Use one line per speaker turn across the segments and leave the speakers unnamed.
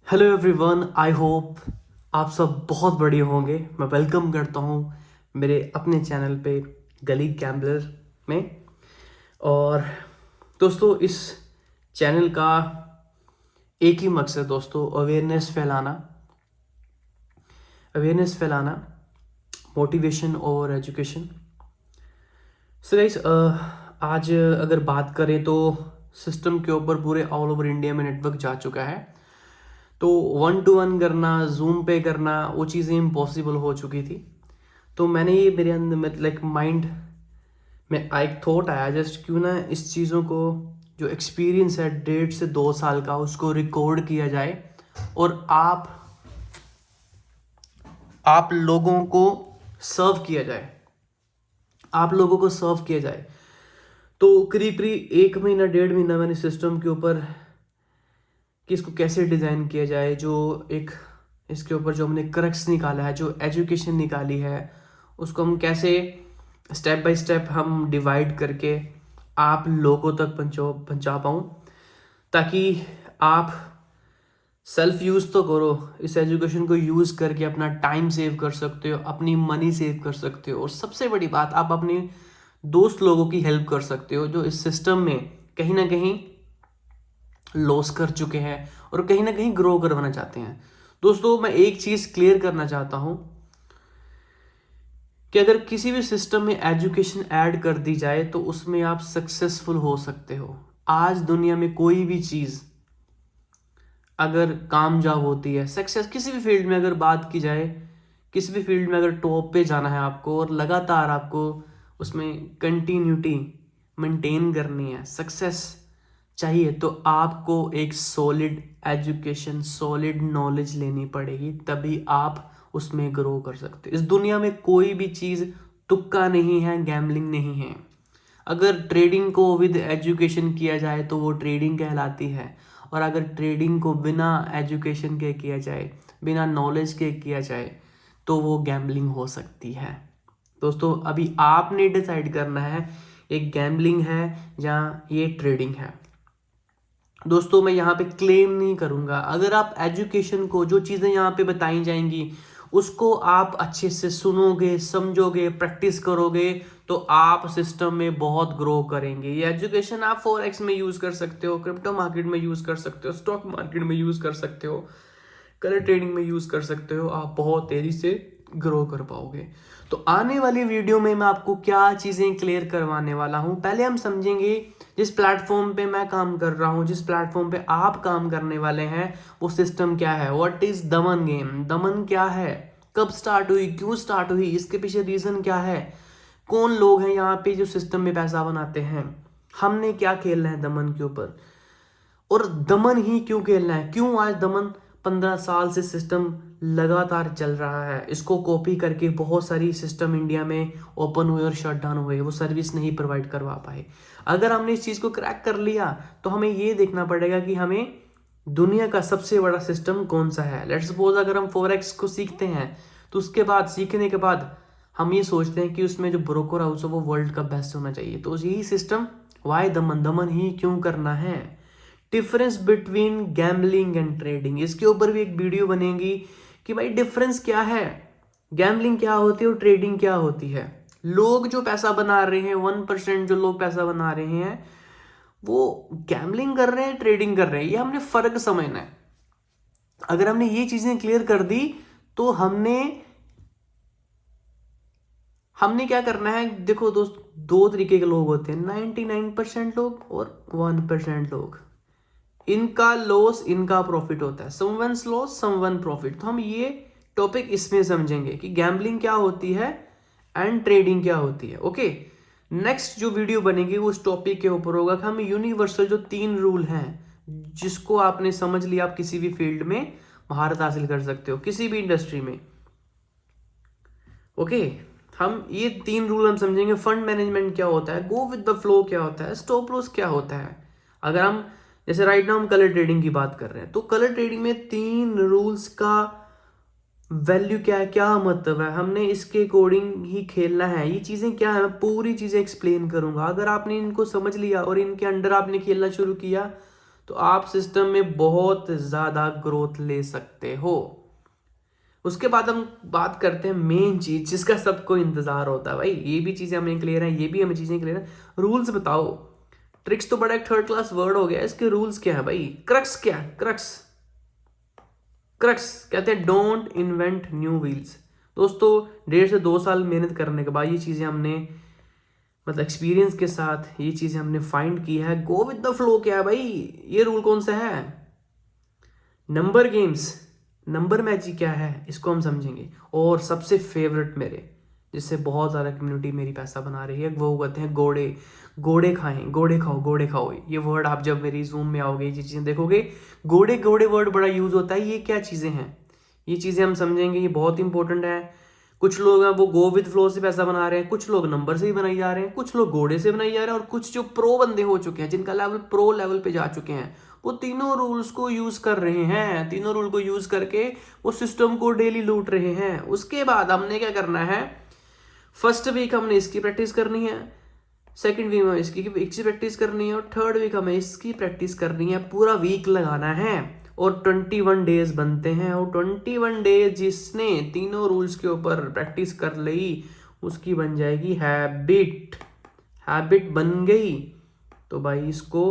Hello everyone, I hope आप सब बहुत बढ़िया होंगे। मैं वेलकम करता हूँ मेरे अपने चैनल पे गली गैम्बलर में। और दोस्तों, इस चैनल का एक ही मकसद दोस्तों अवेयरनेस फैलाना, मोटिवेशन और एजुकेशन। सो गाइस, आज अगर बात करें तो सिस्टम के ऊपर पूरे ऑल ओवर इंडिया में नेटवर्क जा चुका है। तो वन टू वन करना, जूम पे करना, वो चीज़ें इम्पॉसिबल हो चुकी थी। तो मैंने ये मेरे अंदर में लाइक माइंड में एक थॉट आया, जस्ट क्यों ना इस चीज़ों को, जो एक्सपीरियंस है 1.5 से 2 साल का, उसको रिकॉर्ड किया जाए और आप लोगों को सर्व किया जाए आप लोगों को सर्व किया जाए। तो करीब करीब 1 महीना 1.5 महीना मैंने सिस्टम के ऊपर कि इसको कैसे डिज़ाइन किया जाए, जो एक इसके ऊपर जो हमने क्रक्स निकाला है, जो एजुकेशन निकाली है, उसको हम कैसे स्टेप बाय स्टेप हम डिवाइड करके आप लोगों तक पहुंचा पाऊँ, ताकि आप सेल्फ यूज़ तो करो, इस एजुकेशन को यूज़ करके अपना टाइम सेव कर सकते हो, अपनी मनी सेव कर सकते हो, और सबसे बड़ी बात, आप अपने दोस्त लोगों की हेल्प कर सकते हो जो इस सिस्टम में कहीं ना कहीं लॉस कर चुके हैं और कहीं ना कहीं ग्रो करवाना चाहते हैं। दोस्तों, मैं एक चीज़ क्लियर करना चाहता हूं कि अगर किसी भी सिस्टम में एजुकेशन ऐड कर दी जाए तो उसमें आप सक्सेसफुल हो सकते हो। आज दुनिया में कोई भी चीज़ अगर कामयाब होती है, सक्सेस किसी भी फील्ड में अगर बात की जाए, किसी भी फील्ड में अगर टॉप पे जाना है आपको और लगातार आपको उसमें कंटिन्यूटी मेंटेन करनी है, सक्सेस चाहिए, तो आपको एक सॉलिड एजुकेशन, सॉलिड नॉलेज लेनी पड़ेगी, तभी आप उसमें ग्रो कर सकते। इस दुनिया में कोई भी चीज़ तुक्का नहीं है, गैम्बलिंग नहीं है। अगर ट्रेडिंग को विद एजुकेशन किया जाए तो वो ट्रेडिंग कहलाती है, और अगर ट्रेडिंग को बिना एजुकेशन के किया जाए, बिना नॉलेज के किया जाए, तो वो गैम्बलिंग हो सकती है। दोस्तों, अभी आपने डिसाइड करना है ये गैम्बलिंग है या ये ट्रेडिंग है। दोस्तों, मैं यहाँ पे क्लेम नहीं करूँगा। अगर आप एजुकेशन को, जो चीज़ें यहाँ पे बताई जाएंगी, उसको आप अच्छे से सुनोगे, समझोगे, प्रैक्टिस करोगे, तो आप सिस्टम में बहुत ग्रो करेंगे। ये एजुकेशन आप फॉरेक्स में यूज़ कर सकते हो, क्रिप्टो मार्केट में यूज़ कर सकते हो, स्टॉक मार्केट में यूज़ कर सकते हो, कलर ट्रेडिंग में यूज़ कर सकते हो। आप बहुत तेज़ी से ग्रो कर पाओगे। तो आने वाली वीडियो में मैं आपको क्या चीज़ें क्लियर करवाने वाला हूँ, पहले हम समझेंगे जिस प्लेटफॉर्म पे मैं काम कर रहा हूँ, जिस प्लेटफॉर्म पे आप काम करने वाले हैं, वो सिस्टम क्या है। व्हाट इज़ दमन गेम, दमन क्या है, कब स्टार्ट हुई, क्यों स्टार्ट हुई, इसके पीछे रीज़न क्या है, कौन लोग हैं यहाँ पे जो सिस्टम में पैसा बनाते हैं, हमने क्या खेलना है दमन के ऊपर, और दमन ही क्यों खेलना है, क्यों आज दमन 15 साल से सिस्टम लगातार चल रहा है। इसको कॉपी करके बहुत सारी सिस्टम इंडिया में ओपन हुए और शट डाउन हुए, वो सर्विस नहीं प्रोवाइड करवा पाए। अगर हमने इस चीज़ को क्रैक कर लिया तो हमें ये देखना पड़ेगा कि हमें दुनिया का सबसे बड़ा सिस्टम कौन सा है। लेट्स सपोज अगर हम फॉरेक्स को सीखते हैं, तो उसके बाद, सीखने के बाद हम ये सोचते हैं कि उसमें जो ब्रोकर हाउस है वो वर्ल्ड का बेस्ट होना चाहिए। तो यही सिस्टम, वाई दमन, दमन ही क्यों करना है। Difference between gambling and trading, इसके ऊपर भी एक वीडियो बनेगी कि भाई डिफरेंस क्या है, गैम्बलिंग क्या होती है और ट्रेडिंग क्या होती है। लोग जो पैसा बना रहे हैं, 1% जो लोग पैसा बना रहे हैं, वो गैम्बलिंग कर रहे हैं, ट्रेडिंग कर रहे हैं, ये हमने फर्क समझना है। अगर हमने ये चीजें क्लियर कर दी तो हमने हमने क्या करना है। देखो दोस्त, दो तरीके के लोग होते हैं, 99% लोग और 1% लोग। इनका लॉस, इनका प्रॉफिट होता है। Someone's loss, someone profit. तो हम ये टॉपिक इसमें समझेंगे कि गैम्बलिंग क्या होती है एंड ट्रेडिंग क्या होती है। ओके, नेक्स्ट जो वीडियो बनेगी वो उस टॉपिक के ऊपर होगा कि हम यूनिवर्सल जो 3 रूल हैं, जिसको आपने समझ लिया, आप किसी भी फील्ड में महारत हासिल कर सकते हो, किसी भी इंडस्ट्री में। ओके, हम ये 3 रूल हम समझेंगे। फंड मैनेजमेंट क्या होता है, गो विद द फ्लो क्या होता है, स्टॉप लॉस क्या होता है। अगर हम, जैसे राइट नाउ हम कलर ट्रेडिंग की बात कर रहे हैं, तो कलर ट्रेडिंग में 3 रूल्स का वैल्यू क्या है, क्या मतलब है, हमने इसके अकॉर्डिंग ही खेलना है। ये चीज़ें क्या है, मैं पूरी चीज़ें एक्सप्लेन करूंगा। अगर आपने इनको समझ लिया और इनके अंडर आपने खेलना शुरू किया, तो आप सिस्टम में बहुत ज़्यादा ग्रोथ ले सकते हो। उसके बाद हम बात करते हैं मेन चीज जिसका सबको इंतजार होता है। भाई ये भी चीजें हमें क्लियर है, ये भी हमें चीजें क्लियर है। रूल्स बताओ। ट्रिक्स तो बड़ा एक थर्ड क्लास वर्ड हो गया, इसके रूल्स क्या है भाई? क्रक्स क्या है? क्रक्स क्रक्स कहते हैं डोंट इन्वेंट न्यू व्हील्स। दोस्तों 1.5 से 2 साल मेहनत करने के बाद ये चीजें हमने मतलब एक्सपीरियंस के साथ ये चीजें हमने फाइंड की है। गो विद द फ्लो क्या है भाई? ये रूल कौन सा है? नंबर गेम्स, नंबर मैजिक क्या है इसको हम समझेंगे। और सबसे फेवरेट मेरे, जिससे बहुत ज़्यादा कम्युनिटी मेरी पैसा बना रही है, वो कहते हैं घोड़े। घोड़े खाएं, घोड़े खाओ, घोड़े खाओ। ये वर्ड आप जब मेरी जूम में आओगे ये चीज़ें देखोगे, घोड़े घोड़े वर्ड बड़ा यूज होता है। ये क्या चीज़ें हैं? ये चीज़ें हम समझेंगे, ये बहुत इंपॉर्टेंट है। कुछ लोग हैं वो गो विद फ्लो से पैसा बना रहे हैं, कुछ लोग नंबर से ही बनाई जा रहे हैं, कुछ लोग घोड़े से बनाई जा रहे हैं, और कुछ जो प्रो बंदे हो चुके हैं, जिनका लेवल प्रो लेवल पे जा चुके हैं, वो तीनों रूल्स को यूज कर रहे हैं। तीनों रूल को यूज करके वो सिस्टम को डेली लूट रहे हैं। उसके बाद हमने क्या करना है? फर्स्ट वीक हमने इसकी प्रैक्टिस करनी है, सेकंड वीक में इसकी प्रैक्टिस करनी है, और थर्ड वीक हमें इसकी प्रैक्टिस करनी है। पूरा वीक लगाना है और 21 डेज बनते हैं। और 21 डेज जिसने तीनों रूल्स के ऊपर प्रैक्टिस कर ली उसकी बन जाएगी हैबिट। हैबिट बन गई तो भाई इसको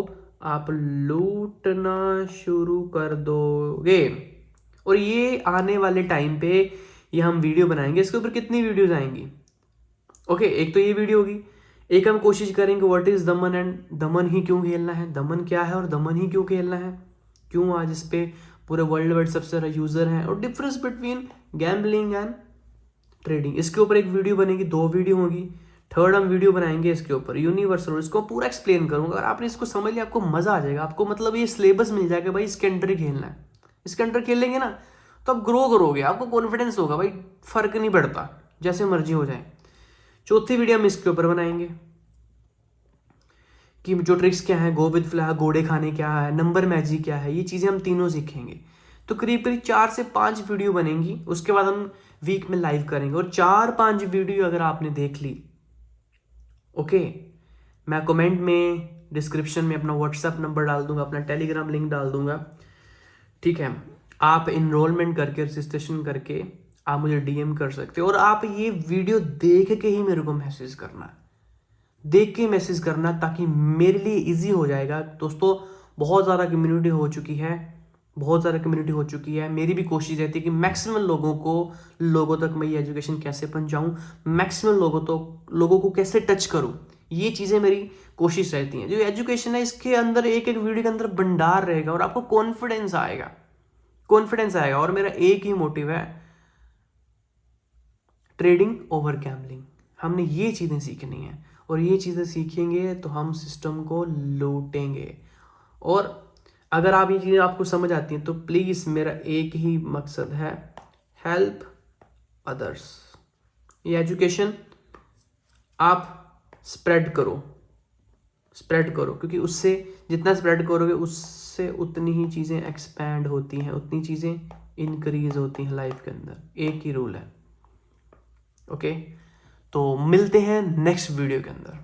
आप लूटना शुरू कर दोगे। और ये आने वाले टाइम पे ये हम वीडियो बनाएंगे, इसके ऊपर कितनी वीडियोज आएंगी? ओके, एक तो ये वीडियो होगी, एक हम कोशिश करेंगे व्हाट इज दमन एंड दमन ही क्यों खेलना है, दमन क्या है और दमन ही क्यों खेलना है, क्यों आज इस पे पूरे वर्ल्ड वाइड सबसे ज़्यादा यूजर हैं, और difference between gambling and trading. इसके ऊपर एक वीडियो बनेगी, 2 वीडियो होगी। थर्ड हम वीडियो बनाएंगे इसके ऊपर यूनिवर्सल, इसको पूरा एक्सप्लेन करूंगा। अगर आपने इसको समझ लिया आपको मजा आ जाएगा। आपको मतलब ये सिलेबस मिल जाएगा भाई, इसके अंडर ही खेलना है। इसके अंडर खेलेंगे ना तो आप ग्रो करोगे, आपको कॉन्फिडेंस होगा भाई, फर्क नहीं पड़ता जैसे मर्जी हो जाए। चौथी वीडियो हम इसके ऊपर बनाएंगे कि जो ट्रिक्स क्या है, गो विद फ्लो, घोड़े खाने क्या है, नंबर मैजिक क्या है, ये चीज़ें हम तीनों सीखेंगे। तो करीब करीब 4 से 5 वीडियो बनेंगी। उसके बाद हम वीक में लाइव करेंगे, और 4-5 वीडियो अगर आपने देख ली, ओके, मैं कमेंट में डिस्क्रिप्शन में अपना व्हाट्सएप नंबर डाल दूंगा, अपना टेलीग्राम लिंक डाल दूंगा, ठीक है। आप इनरोलमेंट करके, रजिस्ट्रेशन करके आप मुझे डीएम कर सकते हो। और आप ये वीडियो देख के ही मेरे को मैसेज करना, देख के मैसेज करना, ताकि मेरे लिए इजी हो जाएगा। दोस्तों बहुत ज़्यादा कम्युनिटी हो चुकी है, बहुत ज़्यादा कम्युनिटी हो चुकी है। मेरी भी कोशिश रहती है कि मैक्सिमम लोगों तक मैं ये एजुकेशन कैसे पहुंचाऊं, मैक्सिमम लोगों को कैसे टच करूं, ये चीज़ें मेरी कोशिश रहती हैं। जो एजुकेशन है इसके अंदर एक एक वीडियो के अंदर भंडार रहेगा, और आपको कॉन्फिडेंस आएगा, और मेरा एक ही मोटिव है, ट्रेडिंग ओवर गैम्बलिंग। हमने ये चीज़ें सीखनी है, और ये चीज़ें सीखेंगे तो हम सिस्टम को लूटेंगे। और अगर आप ये चीज़ें आपको समझ आती हैं तो प्लीज़ मेरा एक ही मकसद है, हेल्प अदर्स। ये एजुकेशन आप स्प्रेड करो, क्योंकि उससे जितना स्प्रेड करोगे उससे उतनी ही चीज़ें एक्सपैंड होती हैं, उतनी चीज़ें इंक्रीज होती हैं लाइफ के अंदर। एक ही रूल है, ओके। तो मिलते हैं नेक्स्ट वीडियो के अंदर।